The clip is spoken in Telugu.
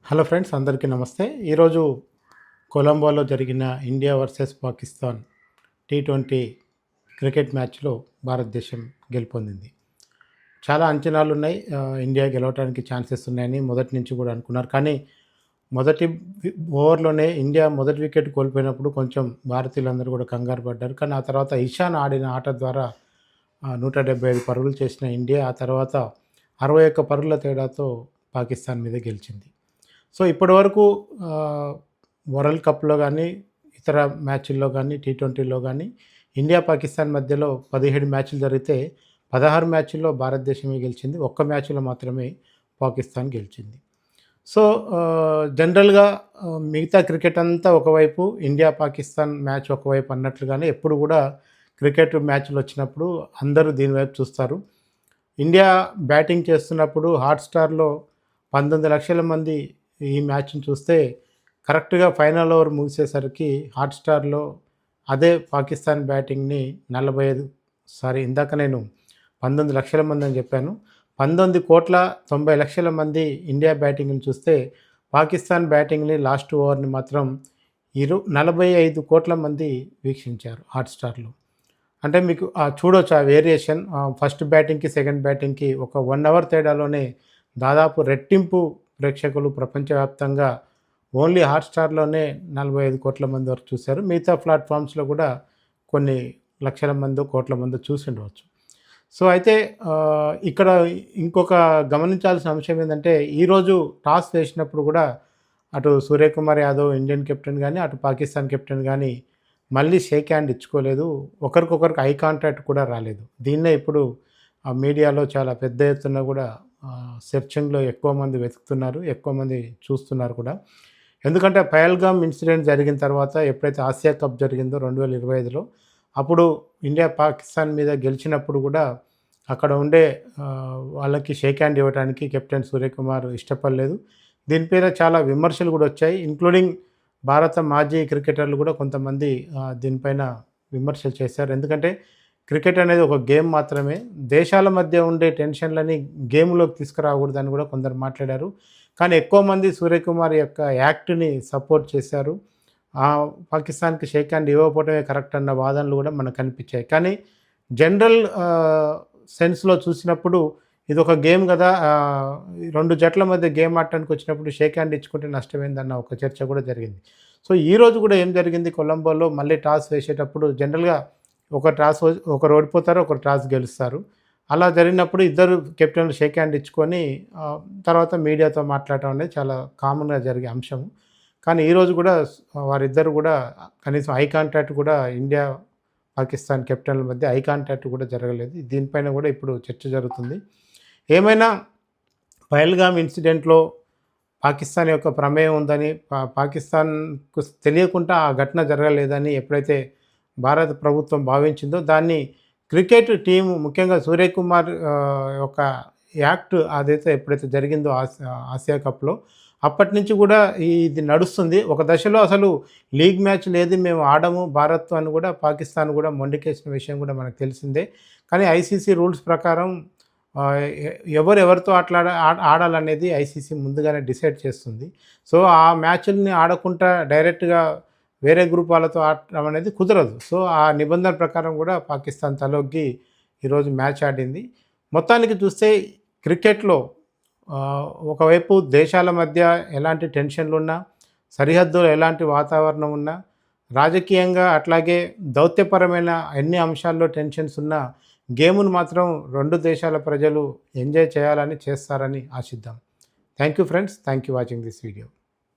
హలో ఫ్రెండ్స్, అందరికీ నమస్తే. ఈరోజు కొలంబోలో జరిగిన India versus Pakistan T20 cricket మ్యాచ్లో భారతదేశం గెలుపొందింది. చాలా అంచనాలున్నాయి. ఇండియా గెలవడానికి ఛాన్సెస్ ఉన్నాయని మొదటి నుంచి కూడా అనుకున్నారు. కానీ మొదటి ఓవర్‌లోనే ఇండియా మొదటి వికెట్ కోల్పోయినప్పుడు కొంచెం భారతీయులందరూ కూడా కంగారు పడ్డారు. కానీ ఆ తర్వాత ఇషాన్ ఆడిన ఆట ద్వారా 175 పరుగులు చేసిన ఇండియా ఆ తర్వాత 61 పరుగుల తేడాతో పాకిస్తాన్ మీద గెలిచింది. సో, ఇప్పటివరకు వరల్డ్ కప్‌లో గానీ, ఇతర మ్యాచుల్లో గానీ, T20లో గానీ, ఇండియా, పాకిస్తాన్ మధ్యలో 17 మ్యాచ్‌లు జరిగితే 16 మ్యాచ్‌ల్లో భారతదేశమే గెలిచింది. ఒక్క మ్యాచ్‌లో మాత్రమే పాకిస్తాన్ గెలిచింది. సో, జనరల్‌గా మిగతా క్రికెట్ అంతా ఒకవైపు, ఇండియా, పాకిస్తాన్ మ్యాచ్ ఒకవైపు అన్నట్లుగానే ఎప్పుడు కూడా క్రికెట్ మ్యాచ్‌లొచ్చినప్పుడు అందరూ దీని వైపు చూస్తారు. ఇండియా బ్యాటింగ్ చేస్తున్నప్పుడు హాట్‌స్టార్‌లో 19 లక్షల మంది ఈ మ్యాచ్‌ని చూస్తే కరెక్ట్‌గా ఫైనల్ ఓవర్ ముగిసేసరికి హాట్‌స్టార్‌లో అదే పాకిస్తాన్ బ్యాటింగ్‌ని 45 ఇందాక నేను 19 లక్షల మంది అని చెప్పాను. 19,90,00,000 మంది ఇండియా బ్యాటింగ్‌ని చూస్తే పాకిస్తాన్ బ్యాటింగ్‌ని లాస్ట్ ఓవర్‌ని మాత్రం 45 కోట్ల మంది వీక్షించారు హాట్‌స్టార్‌లో. అంటే మీకు చూడొచ్చు ఆ వేరియేషన్. ఫస్ట్ బ్యాటింగ్‌కి, సెకండ్ బ్యాటింగ్‌కి ఒక 1 అవర్ తేడాలోనే దాదాపు రెట్టింపు ప్రేక్షకులు ప్రపంచవ్యాప్తంగా ఓన్లీ హాట్‌స్టార్‌లోనే 45 కోట్ల మంది వరకు చూశారు. మిగతా ప్లాట్‌ఫామ్స్‌లో కూడా కొన్ని లక్షల మందో, కోట్ల మందో చూసుండవచ్చు. సో, అయితే ఇక్కడ ఇంకొక గమనించాల్సిన అంశం ఏందంటే, ఈరోజు టాస్ వేసినప్పుడు కూడా అటు సూర్యకుమార్ యాదవ్ ఇండియన్ కెప్టెన్ గానీ, అటు పాకిస్తాన్ కెప్టెన్ గానీ మళ్ళీ షేక్ హ్యాండ్ ఇచ్చుకోలేదు. ఒకరికొకరికి ఐ కాంటాక్ట్ కూడా రాలేదు. దీన్నే ఇప్పుడు మీడియాలో చాలా పెద్ద ఎత్తున కూడా సెర్చింగ్‌లో ఎక్కువ మంది వెతుకుతున్నారు. ఎక్కువ మంది చూస్తున్నారు కూడా. ఎందుకంటే పహల్గామ్ ఇన్సిడెంట్ జరిగిన తర్వాత ఎప్పుడైతే ఆసియా కప్ జరిగిందో 2025లో అప్పుడు ఇండియా పాకిస్తాన్ మీద గెలిచినప్పుడు కూడా అక్కడ ఉండే వాళ్ళకి షేక్ హ్యాండ్ ఇవ్వడానికి కెప్టెన్ సూర్యకుమార్ ఇష్టపడలేదు. దీనిపైన చాలా విమర్శలు కూడా వచ్చాయి. ఇంక్లూడింగ్ భారత మాజీ క్రికెటర్లు కూడా కొంతమంది దీనిపైన విమర్శలు చేశారు. ఎందుకంటే క్రికెట్ అనేది ఒక గేమ్ మాత్రమే. దేశాల మధ్య ఉండే టెన్షన్‌లని గేమ్‌లోకి తీసుకురాకూడదని కూడా కొందరు మాట్లాడారు. కానీ ఎక్కువ మంది సూర్యకుమార్ యొక్క యాక్ట్‌ని సపోర్ట్ చేశారు. పాకిస్తాన్‌కి షేక్ హ్యాండ్ ఇవ్వకపోవడమే కరెక్ట్ అన్న వాదనలు కూడా మనకు కనిపించాయి. కానీ జనరల్ సెన్స్‌లో చూసినప్పుడు ఇదొక గేమ్ గదా! 2 జట్ల మధ్య గేమ్ ఆడటానికి వచ్చినప్పుడు షేక్ హ్యాండ్ ఇచ్చుకుంటే నష్టమేందన్న ఒక చర్చ కూడా జరిగింది. సో, ఈరోజు కూడా ఏం జరిగింది, కొలంబోలో మళ్ళీ టాస్ వేసేటప్పుడు జనరల్‌గా ఒకరు ఓడిపోతారు, ఒకరు టాస్ గెలుస్తారు. అలా జరిగినప్పుడు ఇద్దరు కెప్టెన్లు షేక్ హ్యాండ్ ఇచ్చుకొని తర్వాత మీడియాతో మాట్లాడటం అనేది చాలా కామన్‌గా జరిగే అంశం. కానీ ఈరోజు కూడా వారిద్దరు కూడా కనీసం ఐ కాంటాక్ట్ కూడా ఇండియా, పాకిస్తాన్ కెప్టెన్ల మధ్య ఐ కాంటాక్ట్ కూడా జరగలేదు. దీనిపైన కూడా ఇప్పుడు చర్చ జరుగుతుంది. ఏమైనా పహల్గామ్ ఇన్సిడెంట్‌లో పాకిస్తాన్ యొక్క ప్రమేయం ఉందని, పాకిస్తాన్‌కు తెలియకుండా ఆ ఘటన జరగలేదని ఎప్పుడైతే భారత ప్రభుత్వం భావించిందో, దాన్ని క్రికెట్ టీము ముఖ్యంగా సూర్యకుమార్ యొక్క యాక్ట్ అదైతే ఎప్పుడైతే జరిగిందో ఆసియా కప్‌లో అప్పటి నుంచి కూడా ఇది నడుస్తుంది. ఒక దశలో అసలు లీగ్ మ్యాచ్ లేదు, మేము ఆడము భారత్‌తో అని కూడా పాకిస్తాన్ కూడా మొండికేసిన విషయం కూడా మనకు తెలిసిందే. కానీ ఐసీసీ రూల్స్ ప్రకారం ఎవరెవరితో ఆడాలనేది ఐసీసీ ముందుగానే డిసైడ్ చేస్తుంది. సో, ఆ మ్యాచ్‌ల్ని ఆడకుండా డైరెక్ట్‌గా వేరే గ్రూప్ వాళ్ళతో ఆడటం అనేది కుదరదు. సో, ఆ నిబంధన ప్రకారం కూడా పాకిస్తాన్ తలొగ్గి ఈరోజు మ్యాచ్ ఆడింది. మొత్తానికి చూస్తే క్రికెట్‌లో ఒకవైపు దేశాల మధ్య ఎలాంటి టెన్షన్లున్నా, సరిహద్దులో ఎలాంటి వాతావరణం ఉన్నా, రాజకీయంగా అట్లాగే దౌత్యపరమైన ఎన్ని అంశాల్లో టెన్షన్స్ ఉన్నా, గేమును మాత్రం 2 దేశాల ప్రజలు ఎంజాయ్ చేయాలని చేస్తారని ఆశిద్దాం. Thank you friends. Thank you watching this video.